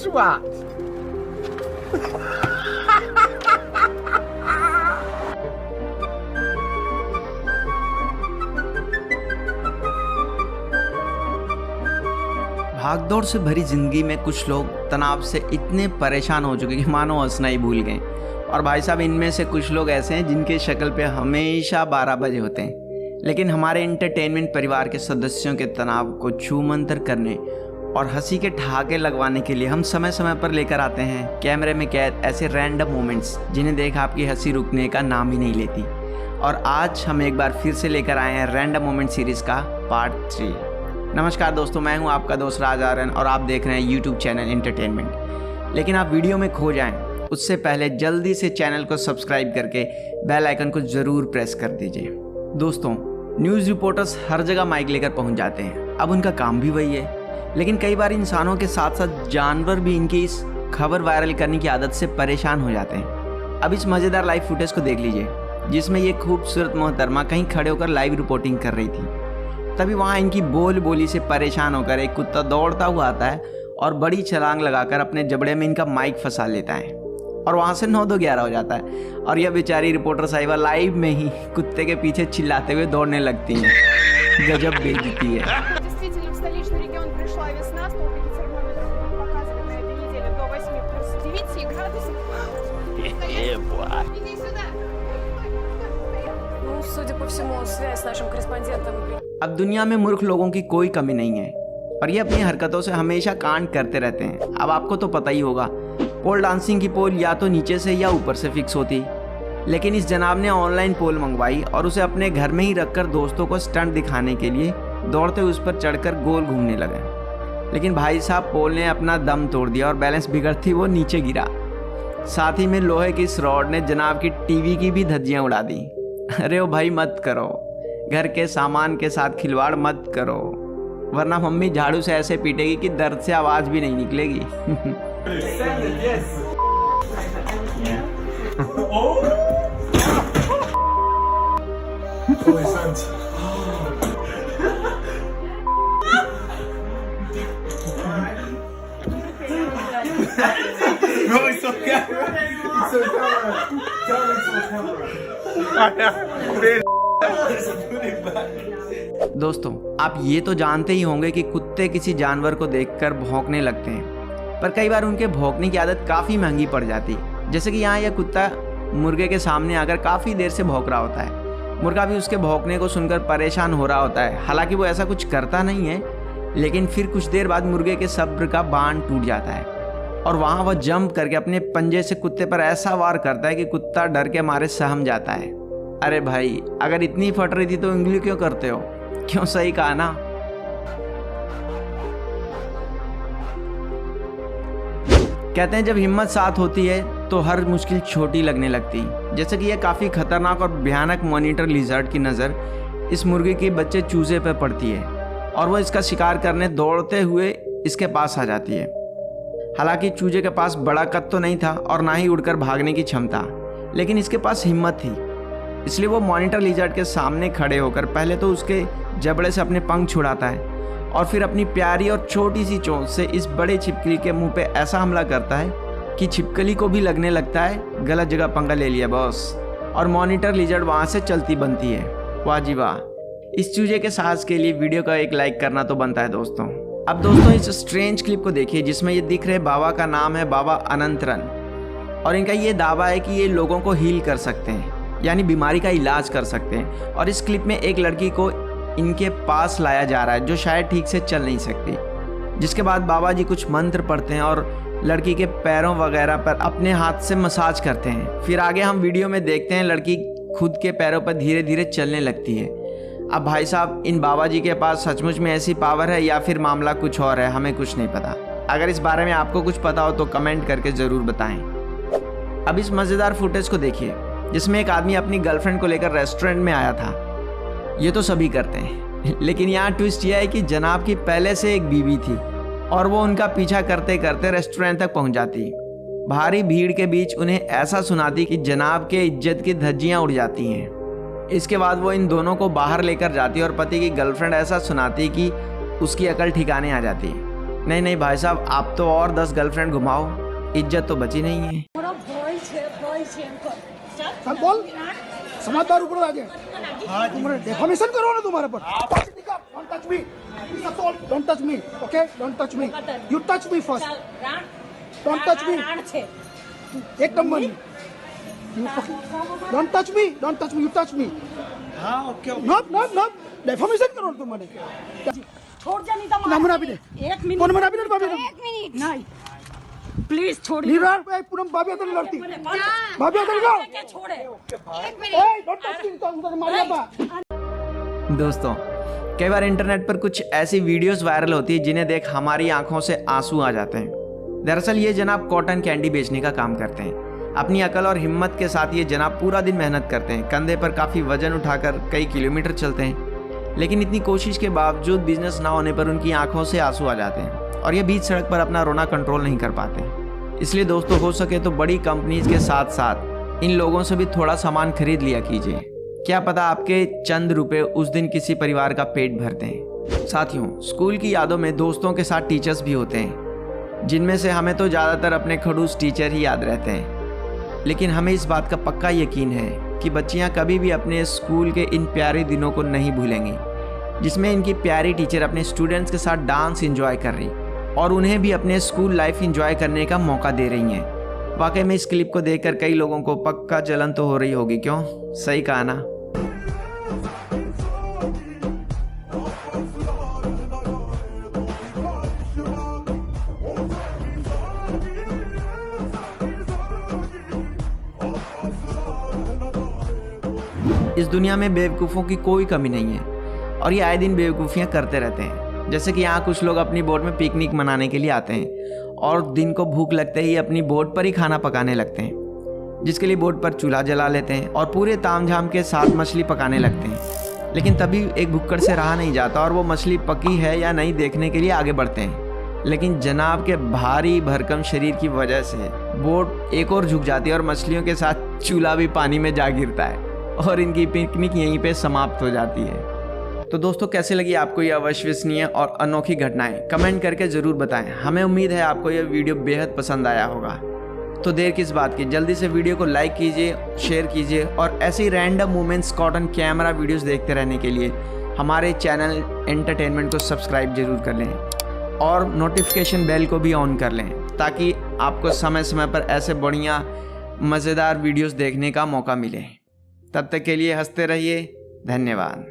twat. भागदौड़ से भरी जिंदगी में कुछ लोग तनाव से इतने परेशान हो चुके कि मानो हंसना ही भूल गए। और भाई साहब, इनमें से कुछ लोग ऐसे हैं जिनके शक्ल पे हमेशा 12 बजे होते हैं, लेकिन हमारे एंटरटेनमेंट परिवार के सदस्यों के तनाव को छूमंतर करने और हंसी के ठहाके लगवाने के लिए हम समय समय पर लेकर आते हैं कैमरे में कैद ऐसे रैंडम मोमेंट्स जिन्हें देख आपकी हंसी रुकने का नाम ही नहीं लेती। और आज हम एक बार फिर से लेकर आए हैं रैंडम मोमेंट सीरीज का पार्ट 3। नमस्कार दोस्तों, मैं हूं आपका दोस्त राज आर्यन और आप देख रहे हैं यूट्यूब चैनल एंटरटेनमेंट। लेकिन आप वीडियो में खो जाएं उससे पहले जल्दी से चैनल को सब्सक्राइब करके बेल आइकन को ज़रूर प्रेस कर दीजिए। दोस्तों, न्यूज़ रिपोर्टर्स हर जगह माइक लेकर पहुंच जाते हैं, अब उनका काम भी वही है। लेकिन कई बार इंसानों के साथ साथ जानवर भी इनकी इस खबर वायरल करने की आदत से परेशान हो जाते हैं। अब इस मज़ेदार लाइव फुटेज को देख लीजिए जिसमें ये खूबसूरत मोहतरमा कहीं खड़े होकर लाइव रिपोर्टिंग कर रही थी। तभी वहाँ इनकी बोली से परेशान होकर एक कुत्ता दौड़ता हुआ आता है और बड़ी छलांग लगाकर अपने जबड़े में इनका माइक फंसा लेता है और वहाँ से 9-2-11 हो जाता है। और यह बेचारी रिपोर्टर साहिबा लाइव में ही कुत्ते के पीछे चिल्लाते हुए दौड़ने लगती हैं। गजब बेइज्जती है। Действительно, в столичный регион пришла весна, столбики термометров будут показывать на этой неделе до 8 + 9 градусов. Иди сюда. Ну, судя по всему, связь с нашим корреспондентом. अब दुनिया में मूर्ख लोगों की कोई कमी नहीं है और ये अपनी हरकतों से हमेशा कांड करते रहते हैं। अब आपको तो पता ही होगा, पोल डांसिंग की पोल या तो नीचे से या ऊपर से फिक्स होती, लेकिन इस जनाब ने ऑनलाइन पोल मंगवाई और उसे अपने घर में ही रखकर दोस्तों को स्टंट दिखाने के लिए दौड़ते उस पर चढ़कर गोल घूमने लगे। लेकिन भाई साहब, पोल ने अपना दम तोड़ दिया और बैलेंस बिगड़ती वो नीचे गिरा। साथ ही में लोहे की इस रॉड ने जनाब की टीवी की भी धज्जियाँ उड़ा दी। अरे ओ भाई, मत करो, घर के सामान के साथ खिलवाड़ मत करो, वरना मम्मी झाड़ू से ऐसे पीटेगी कि दर्द से आवाज भी नहीं निकलेगी। दोस्तों, आप ये तो जानते ही होंगे कि कुत्ते किसी जानवर को देखकर भौंकने लगते हैं, पर कई बार उनके भौंकने की आदत काफ़ी महंगी पड़ जाती। जैसे कि यहाँ यह कुत्ता मुर्गे के सामने आकर काफ़ी देर से भौंक रहा होता है। मुर्गा भी उसके भौंकने को सुनकर परेशान हो रहा होता है। हालांकि वो ऐसा कुछ करता नहीं है, लेकिन फिर कुछ देर बाद मुर्गे के सब्र का बांध टूट जाता है और वहाँ वह जंप करके अपने पंजे से कुत्ते पर ऐसा वार करता है कि कुत्ता डर के मारे सहम जाता है। अरे भाई, अगर इतनी फट रही थी तो उंगली क्यों करते हो? क्यों, सही कहा ना? कहते हैं जब हिम्मत साथ होती है तो हर मुश्किल छोटी लगने लगती। जैसे कि यह काफ़ी खतरनाक और भयानक मॉनिटर लिजर्ड की नज़र इस मुर्गी के बच्चे चूजे पर पड़ती है और वह इसका शिकार करने दौड़ते हुए इसके पास आ जाती है। हालांकि चूजे के पास बड़ा कद तो नहीं था और ना ही उड़कर भागने की क्षमता, लेकिन इसके पास हिम्मत थी। इसलिए वो मॉनिटर लिजर्ड के सामने खड़े होकर पहले तो उसके जबड़े से अपने पंख छुड़ाता है और फिर अपनी प्यारी और छोटी सी चोंच से इस बड़े छिपकली के मुंह पे ऐसा हमला करता है कि छिपकली को भी लगने लगता है गलत जगह पंगा ले लिया बॉस, और मॉनिटर लिजर्ड वहाँ से चलती बनती है। वाह जी वाह, इस चूजे के साहस के लिए वीडियो का एक लाइक करना तो बनता है दोस्तों। अब दोस्तों, इस स्ट्रेंज क्लिप को देखिए जिसमें ये दिख रहे बाबा का नाम है बाबा अनंतरन और इनका ये दावा है कि ये लोगों को हील कर सकते हैं, यानी बीमारी का इलाज कर सकते हैं। और इस क्लिप में एक लड़की को इनके पास लाया जा रहा है जो शायद ठीक से चल नहीं सकती, जिसके बाद बाबा जी कुछ मंत्र पढ़ते हैं और लड़की के पैरों वगैरह पर अपने हाथ से मसाज करते हैं। फिर आगे हम वीडियो में देखते हैं लड़की खुद के पैरों पर धीरे धीरे चलने लगती है। अब भाई साहब, इन बाबा जी के पास सचमुच में ऐसी पावर है या फिर मामला कुछ और है, हमें कुछ नहीं पता। अगर इस बारे में आपको कुछ पता हो तो कमेंट करके ज़रूर बताएं। अब इस मज़ेदार फुटेज को देखिए जिसमें एक आदमी अपनी गर्लफ्रेंड को लेकर रेस्टोरेंट में आया था। ये तो सभी करते हैं, लेकिन यहाँ ट्विस्ट यह है कि जनाब की पहले से एक बीवी थी और वो उनका पीछा करते करते रेस्टोरेंट तक पहुँच जाती। भारी भीड़ के बीच उन्हें ऐसा सुनाती कि जनाब के इज्जत की धज्जियाँ उड़ जाती हैं। इसके बाद वो इन दोनों को बाहर लेकर जाती और पति की गर्लफ्रेंड ऐसा सुनाती कि उसकी अकल ठिकाने आ जाती। नहीं नहीं भाई साहब, आप तो और 10 गर्लफ्रेंड घुमाओ, इज्जत तो बची नहीं है। चल बोल, समझदार ऊपर आ गए। तुम्हारे डेफामेशन करो ना तुम्हारे पर। Don't touch me. Don't touch me. Okay? Don't touch me. You touch me first. Don't touch me. एक नंबर में। Don't touch me. Don't touch me. You touch me. हाँ ओके No. डेफामेशन करो ना तुम्हारे। छोड़ जा नहीं तो नमूना भी दे। एक मिनट कौन मना भी नहीं भाभी? एक मिनट नहीं प्लीज छोड़ नीरार पे पूनम भाभी तो नहीं लड़ती। भाभी तो नहीं लड़। क्या छोड़े ए डोंट टच मी, तो मारिया बा। दोस्तों, कई बार इंटरनेट पर कुछ ऐसी वीडियोस वायरल होती है जिन्हें देख हमारी आंखों से आंसू आ जाते हैं। दरअसल ये जनाब कॉटन कैंडी बेचने का काम करते हैं। अपनी अकल और हिम्मत के साथ ये जनाब पूरा दिन मेहनत करते हैं, कंधे पर काफ़ी वजन उठाकर कई किलोमीटर चलते हैं, लेकिन इतनी कोशिश के बावजूद बिजनेस ना होने पर उनकी आंखों से आंसू आ जाते हैं और ये बीच सड़क पर अपना रोना कंट्रोल नहीं कर पाते। इसलिए दोस्तों, हो सके तो बड़ी कंपनीज के साथ साथ इन लोगों से भी थोड़ा सामान खरीद लिया कीजिए। क्या पता आपके चंद रुपए उस दिन किसी परिवार का पेट भर दें। साथियों, स्कूल की यादों में दोस्तों के साथ टीचर्स भी होते हैं, जिनमें से हमें तो ज़्यादातर अपने खड़ूस टीचर ही याद रहते हैं, लेकिन हमें इस बात का पक्का यकीन है कि बच्चियां कभी भी अपने स्कूल के इन प्यारे दिनों को नहीं भूलेंगी, जिसमें इनकी प्यारी टीचर अपने स्टूडेंट्स के साथ डांस एंजॉय कर रही और उन्हें भी अपने स्कूल लाइफ एंजॉय करने का मौका दे रही हैं। वाकई में इस क्लिप को देखकर कई लोगों को पक्का जलन तो हो रही होगी, क्यों? सही कहा ना। इस दुनिया में बेवकूफ़ों की कोई कमी नहीं है और ये आए दिन बेवकूफ़ियाँ करते रहते हैं। जैसे कि यहाँ कुछ लोग अपनी बोट में पिकनिक मनाने के लिए आते हैं और दिन को भूख लगते ही अपनी बोट पर ही खाना पकाने लगते हैं, जिसके लिए बोट पर चूल्हा जला लेते हैं और पूरे तामझाम के साथ मछली पकाने लगते हैं। लेकिन तभी एक भुक्कड़ से रहा नहीं जाता और वो मछली पकी है या नहीं देखने के लिए आगे बढ़ते हैं, लेकिन जनाब के भारी भरकम शरीर की वजह से बोट एक और झुक जाती है और मछलियों के साथ चूल्हा भी पानी में जा गिरता है और इनकी पिकनिक यहीं पे समाप्त हो जाती है। तो दोस्तों, कैसे लगी आपको ये अविश्वसनीय और अनोखी घटनाएं? कमेंट करके ज़रूर बताएं। हमें उम्मीद है आपको यह वीडियो बेहद पसंद आया होगा। तो देर किस बात की, जल्दी से वीडियो को लाइक कीजिए, शेयर कीजिए और ऐसे ही random moments cotton camera videos देखते रहने के लिए हमारे चैनल एंटरटेनमेंट को सब्सक्राइब जरूर कर लें और नोटिफिकेशन बेल को भी ऑन कर लें, ताकि आपको समय समय पर ऐसे बढ़िया मज़ेदार वीडियोस देखने का मौका मिले। तब तक के लिए हंसते रहिए। धन्यवाद।